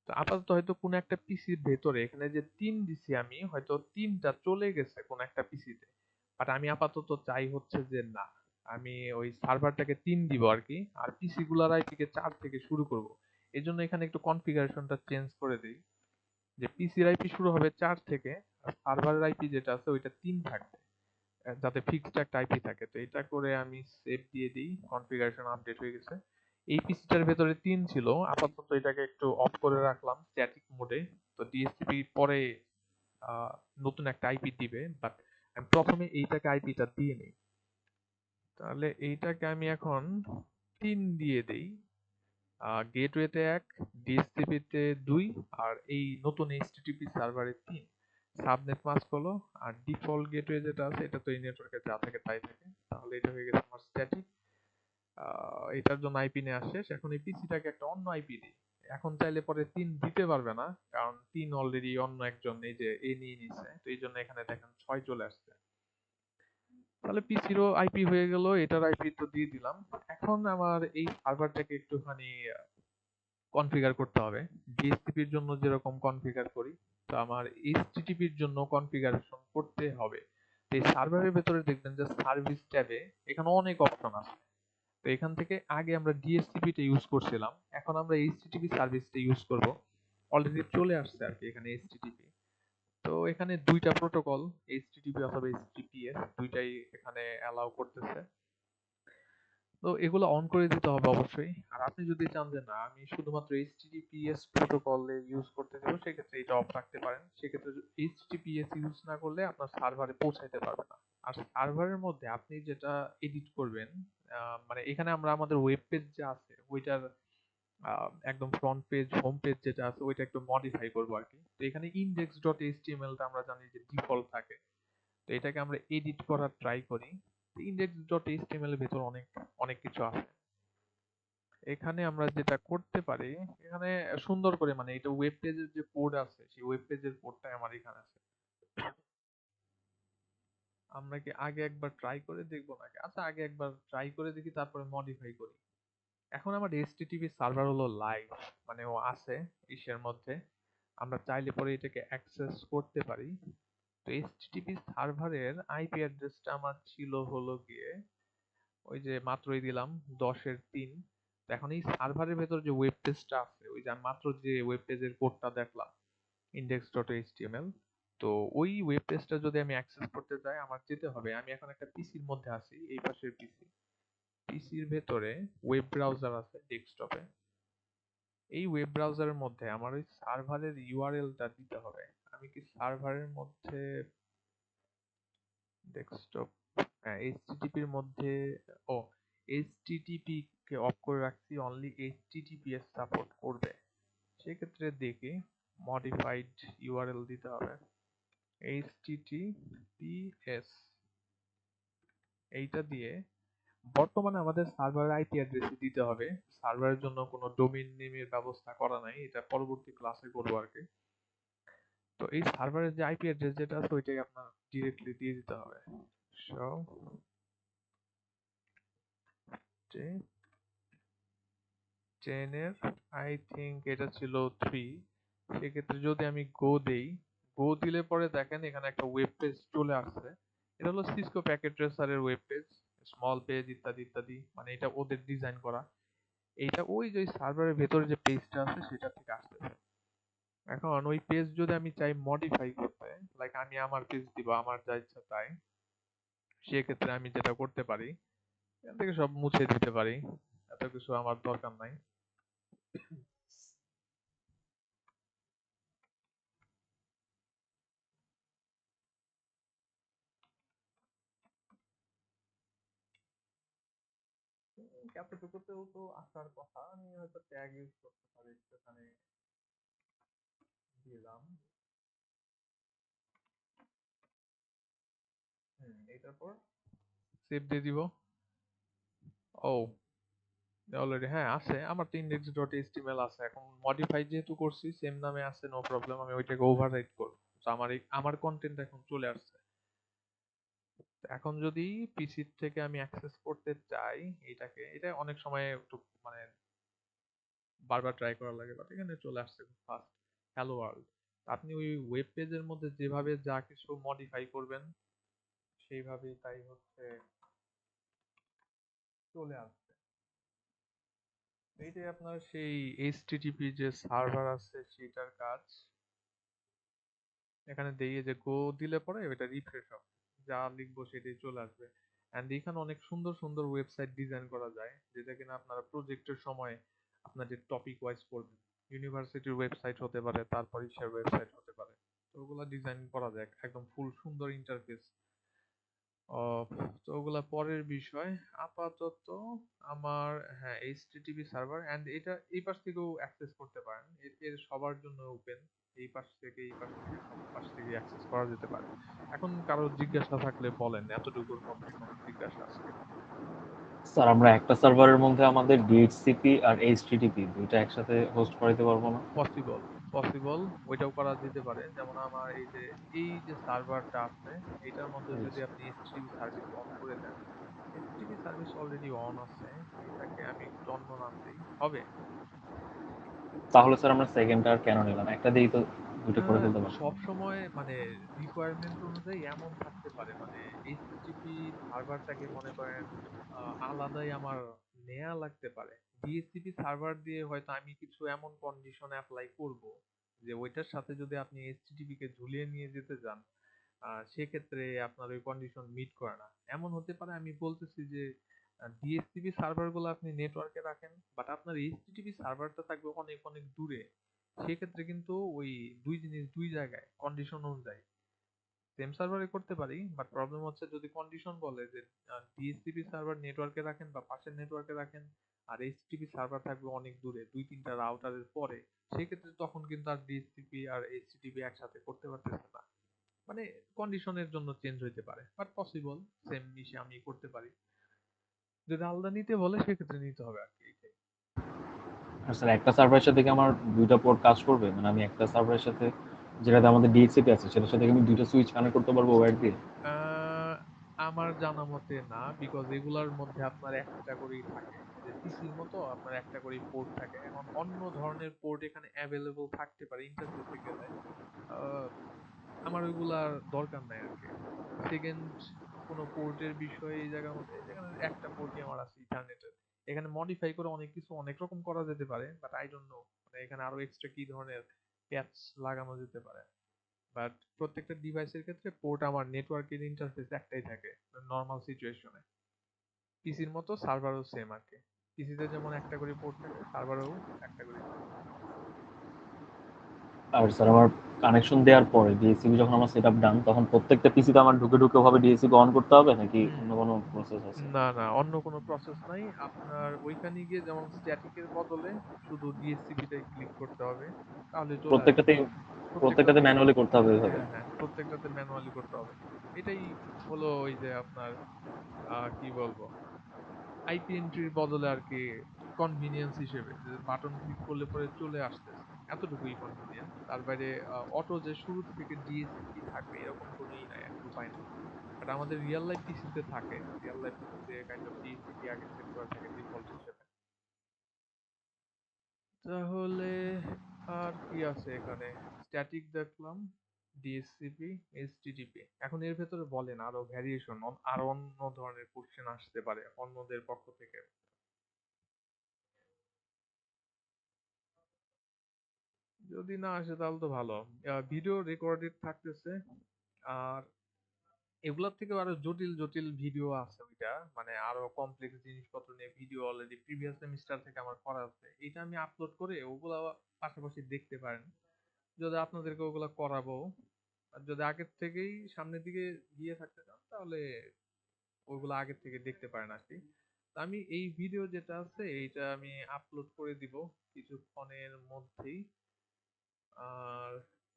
তো আপাতত হয়তো কোনো একটা পিসির ভেতরে এখানে যে 3 দিছি আমি, হয়তো 3টা চলে গেছে কোন একটা পিসিতে। বাট আমি আপাতত চাই হচ্ছে যে না, আমি ওই সার্ভারটাকে 3 দিব আর কি, আর পিসি গুলার আইপি কে 4 থেকে শুরু করব। এই জন্য এখানে একটু কনফিগারেশনটা চেঞ্জ করে দিই, যে পিসির আইপি শুরু হবে 4 থেকে, আর সার্ভারের আইপি যেটা আছে ওইটা 3 থাকবে, যাতে ফিক্সড একটা আইপি থাকে। তো এটা করে আমি সেভ দিয়ে দিই, কনফিগারেশন আপডেট হয়ে গেছে। এই পিসিটার ভেতরে 3 ছিল, আপাতত এটাকে একটু অফ করে রাখলাম স্ট্যাটিক মোডে। তো ডিএসসিপি পরে আহ, নতুন একটা আইপি দিবে, বাট আমি প্রথমে এইটাকে আইপিটা দিয়ে নিই। তাহলে এইটাকে আমি এখন 3 দিয়ে দেই, গেটওয়েতে 1, ডিএসসিপি তে 2, আর এই নতুন এইচটিটিপি সার্ভারে 3। সাবনেট মাস্ক হলো, আর ডিফল্ট গেটওয়ে যেটা আছে এটা তো এই নেটওয়ার্কে যা থাকে তাই থাকে। তাহলে এটা হয়ে গেছে আমার স্ট্যাটিক। এটার জন্য আইপি নেওয়া শেষ, এখন এই পিসিটাকে একটা অন্য আইপি দিই। এখন চাইলে পরে 3 দিতে পারবে না, কারণ 3 অলরেডি অন্য একজন এই যে এ নিয়ে নিছে, তো এই জন্য এখানে দেখেন 6 চলে আসছে। তাহলে পিসিরও আইপি হয়ে গেল, এটার আইপি তো দিয়ে দিলাম। এখন আমার এই সার্ভারটাকে একটুখানি কনফিগার করতে হবে, ডিএসসিপির জন্য যেরকম কনফিগার করি, তো আমার এইচটিটিপির জন্য কনফিগারেশন করতে হবে। তো এই সার্ভারের ভেতরে দেখবেন যে সার্ভিস ট্যাবে এখানে অনেক অপশন আছে। তো এখান থেকে আগে আমরা ডিএসসিপি টা ইউজ করছিলাম, এখন আমরা এইচটিটিপি সার্ভিসটা ইউজ করব। অলরেডি চলে আসছে আর কি এখানে এইচটিটিপি। তো এখানে দুইটা প্রোটোকল, এইচটিটিপি অথবা এইচটিটিপিএস, দুইটাই এখানে অ্যালাউ করতেছে। তো এগুলো অন করে দিতে হবে অবশ্যই। আর আপনি যদি চান যে না আমি শুধুমাত্র এইচটিটিপিএস প্রোটোকলে ইউজ করতে চাইবো, সেক্ষেত্রে এটা অফ রাখতে পারেন। সেক্ষেত্রে এইচটিটিপিএস ইউজ না করলে আপনার সার্ভারে পৌঁছাইতে পারবে না। আর সার্ভারের মধ্যে আপনি যেটা এডিট করবেন, মানে এখানে আমরা আমাদের ওয়েব পেজ যে আছে ওইটার একদম ফ্রন্ট পেজ, হোম পেজ যেটা আছে ওইটা একটু মডিফাই করবো আর কি। তো এখানে ইনডেক্স ডট এইচটিএমএল টা আমরা জানি যে ডিফল্ট থাকে, তো এটাকে আমরা এডিট করার ট্রাই করি। ইনডেক্স ডট এইচটিএমএল এর ভেতর অনেক অনেক কিছু আছে। এখানে আমরা যেটা করতে পারি, এখানে সুন্দর করে মানে এটা ওয়েব পেজের যে কোড আছে সেই ওয়েব পেজের কোডটাই আমার এখানে আছে। আমরা কি আগে একবার ট্রাই করে দেখবো নাকি? আচ্ছা আগে একবার ট্রাই করে দেখি, তারপরে মডিফাই করি। এখন আমার এইচটিটিপি সার্ভার হলো লাইভ, মানে ও আছে ইসের মধ্যে। আমরা চাইলে পরে এটাকে অ্যাক্সেস করতে পারি। তো এইচটিটিপি সার্ভারের আইপি অ্যাড্রেসটা আমার ছিল হলো গিয়ে ওই যে মাত্রই দিলাম 10-3। তো এখন এই সার্ভারের ভেতর যে ওয়েব পেজটা আছে, ওই যে আমি মাত্র যে ওয়েব পেজের কোডটা দেখলাম index.html, তো ওই ওয়েব পেজটা যদি আমি অ্যাক্সেস করতে চাই আমার যেতে হবে, আমি এখন একটা পিসির মধ্যে আছি, এই পাশের পিসির ভেতরে ওয়েব ব্রাউজার আছে ডেস্কটপে। এই ওয়েব ব্রাউজারের মধ্যে আমার ওই সার্ভারের ইউআরএলটা দিতে হবে। আমি কি সার্ভারের মধ্যে ডেস্কটপ, হ্যাঁ এইচটিটিপির মধ্যে, ও এইচটিটিপি কে অফ করে রাখছি, অনলি এইচটিটিপিএস সাপোর্ট করবে। সেক্ষেত্রে দেখি মডিফাইড ইউআরএল দিতে হবে, এইচটিটিপিএস এইটা দিয়ে বর্তমানে আমাদের সার্ভারের আইপি অ্যাড্রেস দিতে হবে। সার্ভারের জন্য কোনো ডোমেইন নেমের ব্যবস্থা করা নাই, এটা পরবর্তী ক্লাসে করবো আর কি। তো এই সার্ভারের যে আইপি অ্যাড্রেস যেটা আছে ওইটাই আপনার ডিরেক্টলি দিয়ে দিতে হবে। সো 10 এর আই থিঙ্ক এটা ছিল 3। সেক্ষেত্রে যদি আমি গো দেই, গো দিলে পরে দেখেন এখানে একটা ওয়েব পেজ চলে আসছে। এটা হলো সিসকো প্যাকেট ট্রেসারের ওয়েব পেজ, স্মল পেজ ইত্যাদি ইত্যাদি, মানে এটা ওদের ডিজাইন করা। এইটা ওই যে সার্ভারের ভেতরে যে পেজটা আছে সেটা থেকে আসতেছে। এখন ওই পেজ যদি আমি চাই মডিফাই করতে, লাইক আমি আমার পেজ দিব আমার যা ইচ্ছা তাই, সেক্ষেত্রে আমি যেটা করতে পারি এখান থেকে সব মুছে দিতে পারি, এত কিছু আমার দরকার নাই। এতটুকুতেও তো আসার কথা, আমি হয়তো ট্যাগ ইউজ করতে পারি একটুখানি, দিলাম। এটার পর সেভ দিয়ে দিব। ও অলরেডি হ্যাঁ আছে, আমার তো ইন্ডেক্স ডট এইচটিএমএল আছে। এখন মডিফাই যেহেতু করছি সেম নামে আছে, নো প্রবলেম, আমি ওইটাকে ওভাররাইট করব। তো আমার কন্টেন্ট এখন চলে আসছে। এখন যদি পিসি থেকে আমি অ্যাক্সেস করতে চাই এটাকে, এটা অনেক সময় একটু মানে বারবার ট্রাই করা লাগে, বাট এখানে চলে আসছে খুব ফাস্ট, হ্যালো ওয়ার্ল্ড। আপনি ওই ওয়েব পেজের মধ্যে যেভাবে যা কিছু মডিফাই করবেন সেইভাবেই তাই হচ্ছে চলে আসছে। এইটাই আপনার সেই এইচটিটিপি যে সার্ভার আছে সেটার কাজ। এখানে দিয়ে যে গো দিলে পরে এটা রিফ্রেশ হবে, যা লিখবো সেটাই চলে আসবে। এন্ড এখানে অনেক সুন্দর সুন্দর ওয়েবসাইট ডিজাইন করা যায়, যেটা কিনা আপনারা প্রজেক্টের সময় আপনাদের টপিক ওয়াইজ পড়বেন। ইউনিভার্সিটির ওয়েবসাইট হতে পারে, তারপর ইসের ওয়েবসাইট হতে পারে। তো ওগুলা ডিজাইন করা যায় একদম ফুল সুন্দর ইন্টারফেস। তো ওগুলা পরের বিষয়। আপাতত আমার, হ্যাঁ, এইচটিটিপি সার্ভার এন্ড এটা এই পাশ থেকেও অ্যাক্সেস করতে পারেন। এর সবার জন্য ওপেন। এই পাশ থেকে এই পাশ থেকে সব পাশ থেকে অ্যাক্সেস করা যেতে পারে। এখন কারো জিজ্ঞাসা থাকলে বলেন, এতটুকুর মধ্যে কোনো জিজ্ঞাসা আজকে? স্যার আমরা একটা সার্ভারের মধ্যে আমাদের ডিএইচসিপি আর এইচটিটিপি দুইটা একসাথে হোস্ট করাইতে পারবো না? Possible, possible. ওইটাও করা যেতে পারে। যেমন আমার এই যে সার্ভারটা আছে, এটার মধ্যে যদি আপনি এইচটিটিপি সার্ভিস অন করে দেন, এইচটিটিপি সার্ভিস অলরেডি অন আছে, এটাকে আমি একটু অন্য নাম দেই, হবে? তাহলে স্যার আমরা সেকেন্ডটা আর কেন নিলাম, একটা দিয়েই তো দুটো করে ফেলতে পারতাম। সব সময় মানে রিকোয়ারমেন্ট অনুযায়ী এমন থাকতে পারে, মানে এইচটিটিপি সার্ভারটাকে মনে করেন আলাদাই আমার নেয়া লাগতে পারে। ডিএসসিপি সার্ভার দিয়ে হয়তো আমি কিছু এমন কন্ডিশন অ্যাপ্লাই করব যে ওইটার সাথে যদি আপনি এইচটিটিপি কে ঝুলিয়ে নিয়ে যেতে চান, সেক্ষেত্রে আপনার ওই কন্ডিশন মিট করে না। এমন হতে পারে, আমি বলতেছি যে ডিএসসিপি সার্ভার গুলো আপনি নেটওয়ার্কে রাখেন, বাট আপনার এইচটিটিপি সার্ভারটা থাকবে অনেক অনেক দূরে। সেক্ষেত্রে কিন্তু ওই দুই জিনিস দুই জায়গায় কন্ডিশন অনুযায়ী সেম সার্ভারে করতে পারি, বাট প্রবলেম হচ্ছে যদি কন্ডিশন বলে যে ডিএসসিপি সার্ভার নেটওয়ার্কে রাখেন বা পাশের নেটওয়ার্কে রাখেন, আর এইচটিটিপি সার্ভার থাকবে অনেক দূরে, দুই তিনটা রাউটারের পরে, সেক্ষেত্রে তখন কিন্তু আর ডিএসসিপি আর এইচটিটিপি একসাথে করতে পারতেছে না। মানে কন্ডিশনের জন্য চেঞ্জ হইতে পারে, বাট পসিবল সেম মিশে আমি করতে পারি। যদি আলাদা নিতে বলে সেক্ষেত্রে নিতে হবে আর কি, এইটাই। আর স্যার একটা সার্ভারের সাথে কি আমার দুইটা পোর্ট কাজ করবে? মানে আমি একটা সার্ভারের সাথে, যেটাতে আমাদের ডিএইচসিপি আছে, সেটার সাথে কি আমি দুইটা সুইচ কানেক্ট করতে পারবো ওয়্যার দিয়ে? আহ, আমার জানা মতে না, বিকজ এগুলার মধ্যে আপনার একটা করেই থাকে, যে পিসির মতো আপনার একটা করেই পোর্ট থাকে। এখন অন্য ধরনের পোর্ট এখানে অ্যাভেলেবল থাকতে পারে ইন্টারফেসে গেলে। আহ, আমার ওইগুলার দরকার নাই আর কি। সেকেন্ড কোনো পোর্টের বিষয়ে এই জায়গার মধ্যে, এখানে একটা পোর্টই আমার আছে ইথারনেটের। এখানে মডিফাই করে অনেক কিছু অনেক রকম করা যেতে পারে, বাট আই ডোন্ট নো মানে এখানে আরো এক্সট্রা কি ধরনের প্যাচ লাগানো যেতে পারে। বাট প্রত্যেকটা ডিভাইসের ক্ষেত্রে পোর্ট আমার নেটওয়ার্কের ইন্টারফেস একটাই থাকে নর্মাল সিচুয়েশনে। পিসির মতো সার্ভারও সেম আর কি। পিসিতে যেমন একটা করে পোর্ট থাকে, সার্ভারেও একটা করে পোর্ট থাকে। আর স্যার আমার কানেকশন দেওয়ার পরে ডিএসসিপি যখন আমার সেট আপ ডান, তখন প্রত্যেকটা পিসিতে আমার ঢুকে ঢুকে ওভাবে ডিএসসিপি অন করতে হবে নাকি হুম। অন্য কোনো প্রসেস আছে? না না, অন্য কোনো প্রসেস নাই। আপনার ওইখানে গিয়ে যেমন স্ট্যাটিকের বদলে শুধু ডিএসসিপি টাই ক্লিক করতে হবে, তাহলে চলে আসবে। প্রত্যেকটাতেই প্রত্যেকটাতে প্রত্যেকটাতে, ম্যানুয়ালি করতে হবে ওইভাবে? হ্যাঁ হ্যাঁ, প্রত্যেকটাতে ম্যানুয়ালি করতে হবে। এটাই হলো ওই যে আপনার কি বলবো, আইপি এন্ট্রির বদলে আর কি, কনভিনিয়েন্স হিসেবে যে বাটন ক্লিক করলে পরে চলে আসতেছে, এতটুকুই কনভিনিয়েন্স। তার বাইরে অটো যে শুরু থেকে ডিএসসিপি থাকবে এরকম কোনো ই নাই আর কি, উপায় নাই। বাট আমাদের রিয়েল লাইফ পিসিতে থাকে, রিয়েল লাইফ পিসিতে কাইন্ড অফ ডিএসসিপি আগে সেট করা থাকে ডিফল্ট হিসেবে। তাহলে আর কি আছে এখানে? স্ট্যাটিক দেখলাম, ডিএসসিপি, এইচটিটিপি। এখন এর ভেতরে বলেন আরো ভ্যারিয়েশন, আরো অন্য ধরনের কোশ্চেন আসতে পারে অন্যদের পক্ষ থেকে। যদি না আসে তাহলে তো ভালো। ভিডিও রেকর্ডেড থাকতেছে। আর এগুলোর থেকেও আরো জটিল জটিল ভিডিও আছে, ওইটা মানে আরো কমপ্লেক্স জিনিসপত্র নিয়ে ভিডিও অলরেডি প্রিভিয়াস সেমিস্টার থেকে আমার করা আছে। এটা আমি আপলোড করে ওগুলা পাশাপাশি দেখতে পারেন, যদি আপনাদেরকে ওগুলা করাবো। আর যদি আগের থেকেই সামনের দিকে গিয়ে থাকতে চান তাহলে ওইগুলো আগের থেকে দেখতে পারেন আর কি। তো আমি এই ভিডিও যেটা আছে এইটা আমি আপলোড করে দিব কিছুক্ষণের মধ্যেই। আর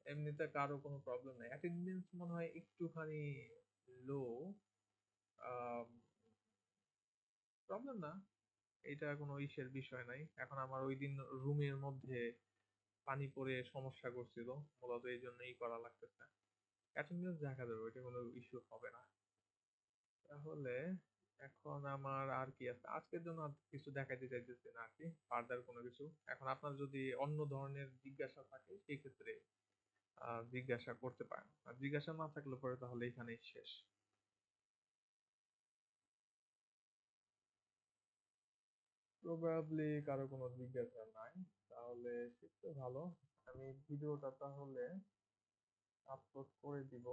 এমনিতে কারো কোনো প্রবলেম নাই, অ্যাটেন্ডেন্স মনে হয় একটুখানি লো। প্রবলেম না, এটা কোনো ইসের বিষয় নাই। এখন আমার ওই দিন রুমের মধ্যে পানি পড়ে সমস্যা করছিল, মূলত এই জন্যই করা লাগতেছে। অ্যাটেন্ডেন্স দেখা যাবে, ওইটা কোনো ইস্যু হবে না। তাহলে এখন আমার আর কি আছে আজকের জন্য, আর কিছু দেখাইতে চাইতেছি না আর কি, ফার্দার কোনো কিছু। এখন আপনার যদি অন্য ধরনের জিজ্ঞাসা থাকে সেই ক্ষেত্রে জিজ্ঞাসা করতে পারেন, আর জিজ্ঞাসা না থাকলে পরে তাহলে এখানেই শেষ। প্রবাবলি কারো কোনো জিজ্ঞাসা নাই, তাহলে শিখতে ভালো। আমি ভিডিওটা তাহলে আপলোড করে দিব।